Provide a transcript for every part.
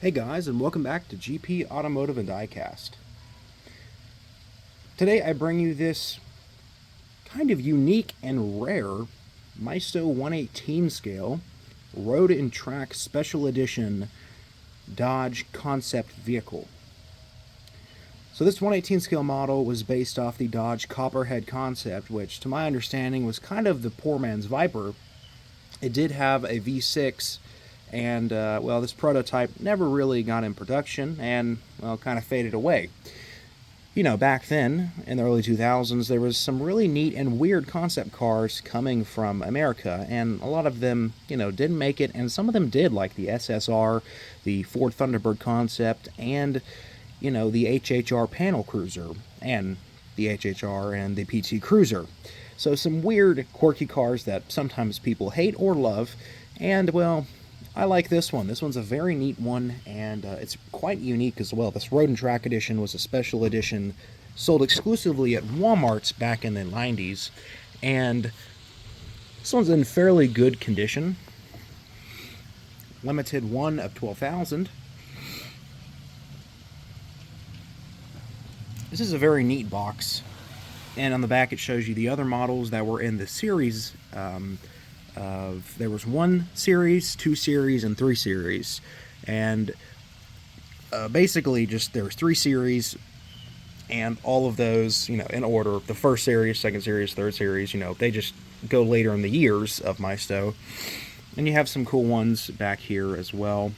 Hey guys, and welcome back to GP Automotive and Diecast. Today I bring you this kind of unique and rare Maisto 118 scale Road and Track Special Edition Dodge concept vehicle. So this 118 scale model was based off the Dodge Copperhead concept, which to my understanding was kind of the poor man's Viper. It did have a V6, and well, this prototype never really got in production and, well, kind of faded away. You know, back then, in the early 2000s, there was some really neat and weird concept cars coming from America, and a lot of them, didn't make it, and some of them did, like the SSR, the Ford Thunderbird concept, and, the HHR panel cruiser, and the HHR and the PT Cruiser. So some weird, quirky cars that sometimes people hate or love, and, well, I like this one. This one's a very neat one, and it's quite unique as well. This Road and Track Edition was a special edition sold exclusively at Walmart's back in the 90s, and this one's in fairly good condition. Limited one of 12,000. This is a very neat box, and on the back it shows you the other models that were in the series. There was 1 series, 2 series, and 3 series, and basically just there was 3 series, and all of those, in order. The first series, second series, third series, they just go later in the years of Maisto. And you have some cool ones back here as well.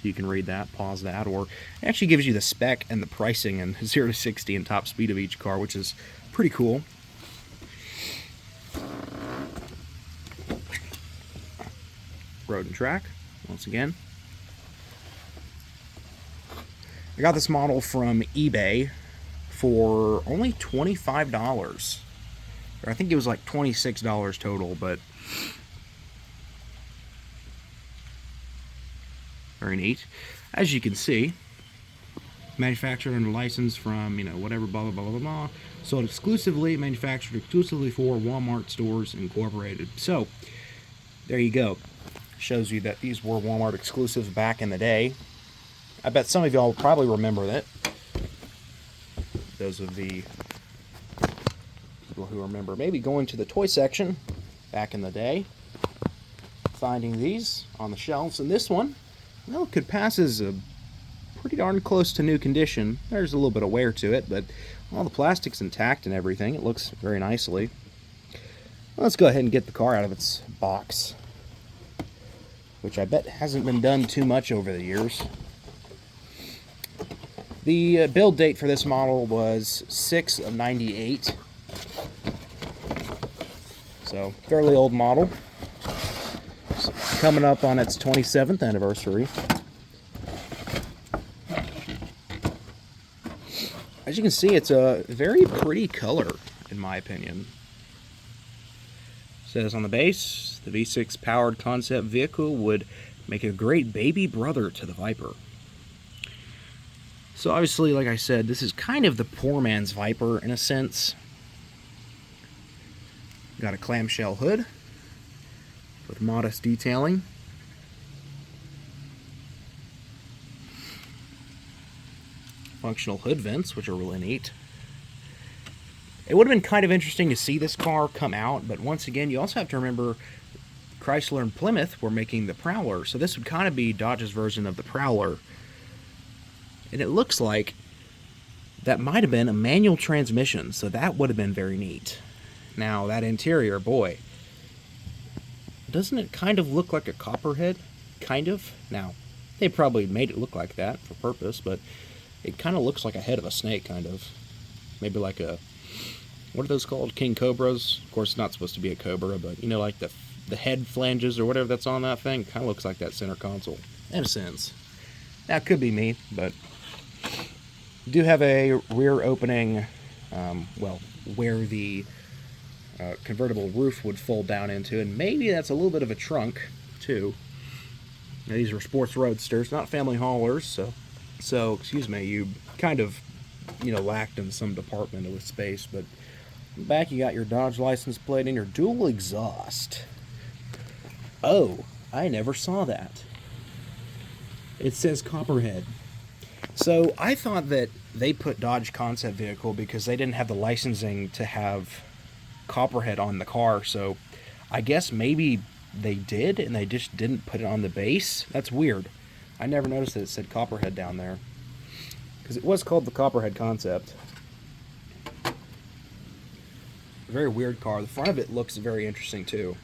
You can read that, pause that, or it actually gives you the spec and the pricing and 0 to 60 and top speed of each car, which is pretty cool. Road and Track, once again. I got this model from eBay for only $25. Or I think it was like $26 total, but very neat. As you can see, manufactured under license from, whatever, blah, blah, blah, blah, blah. Sold exclusively, manufactured exclusively for Walmart Stores Incorporated. So, there you go. Shows you that these were Walmart exclusives back in the day. I bet some of y'all probably remember that. Those of the people who remember maybe going to the toy section back in the day, finding these on the shelves. And this one, well, it could pass as a pretty darn close to new condition. There's a little bit of wear to it, but all the plastic's intact and everything. It looks very nicely. Let's go ahead and get the car out of its box, which I bet hasn't been done too much over the years. The build date for this model was 6 of 98. So, fairly old model. It's coming up on its 27th anniversary. As you can see, it's a very pretty color, in my opinion. It says on the base, the V6 powered concept vehicle would make a great baby brother to the Viper. So obviously, like I said, this is kind of the poor man's Viper in a sense. Got a clamshell hood with modest detailing. Functional hood vents, which are really neat. It would have been kind of interesting to see this car come out, but once again, you also have to remember Chrysler and Plymouth were making the Prowler, so this would kind of be Dodge's version of the Prowler. And it looks like that might have been a manual transmission, so that would have been very neat. Now, that interior, boy, doesn't it kind of look like a Copperhead? Kind of. Now, they probably made it look like that for purpose, but it kind of looks like a head of a snake, kind of. Maybe like a, what are those called? King Cobras? Of course, it's not supposed to be a Cobra, but, like the head flanges or whatever that's on that thing, kind of looks like that center console, in a sense. Now, it could be me, but do have a rear opening, where the convertible roof would fold down into, and maybe that's a little bit of a trunk, too. Now, these are sports roadsters, not family haulers, so excuse me, you kind of, lacked in some department with space, but back you got your Dodge license plate and your dual exhaust. Oh, I never saw that. It says Copperhead. So I thought that they put Dodge concept vehicle because they didn't have the licensing to have Copperhead on the car. So I guess maybe they did and they just didn't put it on the base. That's weird. I never noticed that it said Copperhead down there because it was called the Copperhead concept. Very weird car. The front of it looks very interesting too.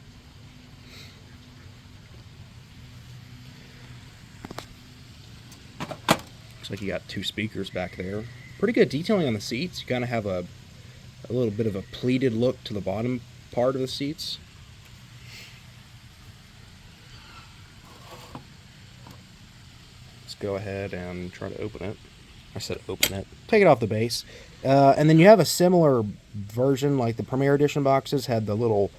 Looks like you got 2 speakers back there. Pretty good detailing on the seats. You kind of have a little bit of a pleated look to the bottom part of the seats. Let's go ahead and try to open it. I said open it. Take it off the base. And then you have a similar version, like the Premier Edition boxes had the little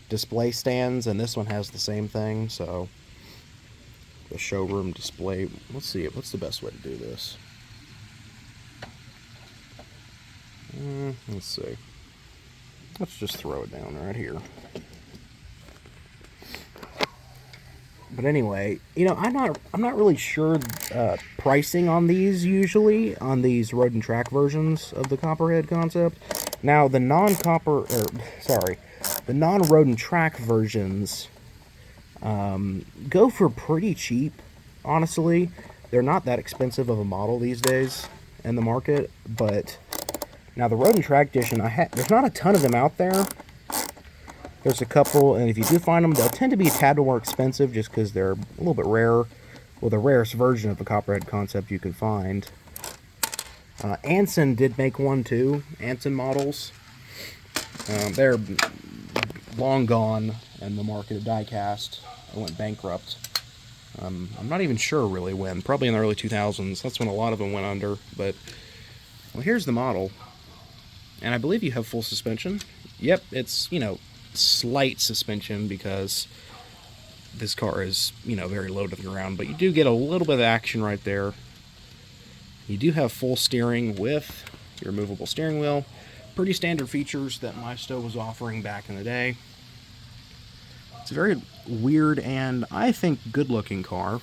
display stands, and this one has the same thing. So the showroom display. Let's see, what's the best way to do this? Let's see. Let's just throw it down right here. But anyway, you know, I'm not really sure pricing on these usually on these road and track versions of the Copperhead concept. Now the non-road and track versions go for pretty cheap. Honestly, they're not that expensive of a model these days in the market. But now the road and track edition, there's not a ton of them out there. There's a couple, and if you do find them, they'll tend to be a tad more expensive just because they're a little bit rare. Well, the rarest version of the Copperhead concept you can find. Anson did make one too. Anson models. They're long gone in the market of diecast. They went bankrupt. I'm not even sure really when. Probably in the early 2000s. That's when a lot of them went under. But, well, here's the model. And I believe you have full suspension. Yep, it's, you know, slight suspension because this car is, you know, very low to the ground, but you do get a little bit of action right there. You do have full steering with your removable steering wheel. Pretty standard features that Maisto was offering back in the day. It's a very weird and I think good looking car.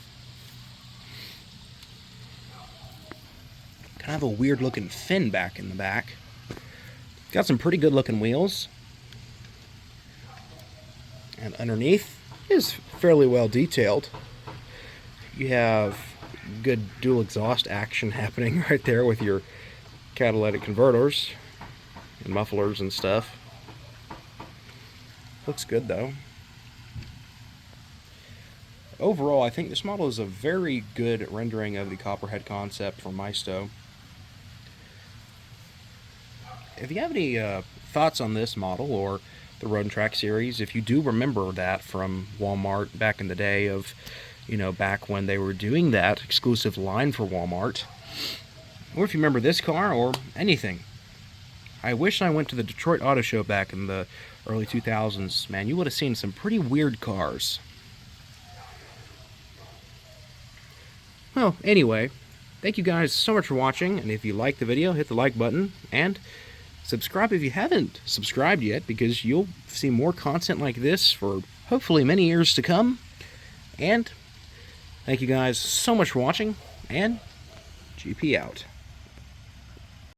Kind of a weird looking fin back in the back. Got some pretty good looking wheels. And underneath is fairly well detailed. You have good dual exhaust action happening right there with your catalytic converters and mufflers and stuff. Looks good though. Overall, I think this model is a very good rendering of the Copperhead concept from Maisto. If you have any thoughts on this model or the Road and Track series, if you do remember that from Walmart back in the day of, you know, back when they were doing that exclusive line for Walmart, or if you remember this car or anything. I wish I went to the Detroit Auto Show back in the early 2000s. Man, you would have seen some pretty weird cars. Well, anyway, thank you guys so much for watching, and if you liked the video, hit the like button, and subscribe if you haven't subscribed yet, because you'll see more content like this for hopefully many years to come. And thank you guys so much for watching, and GP out.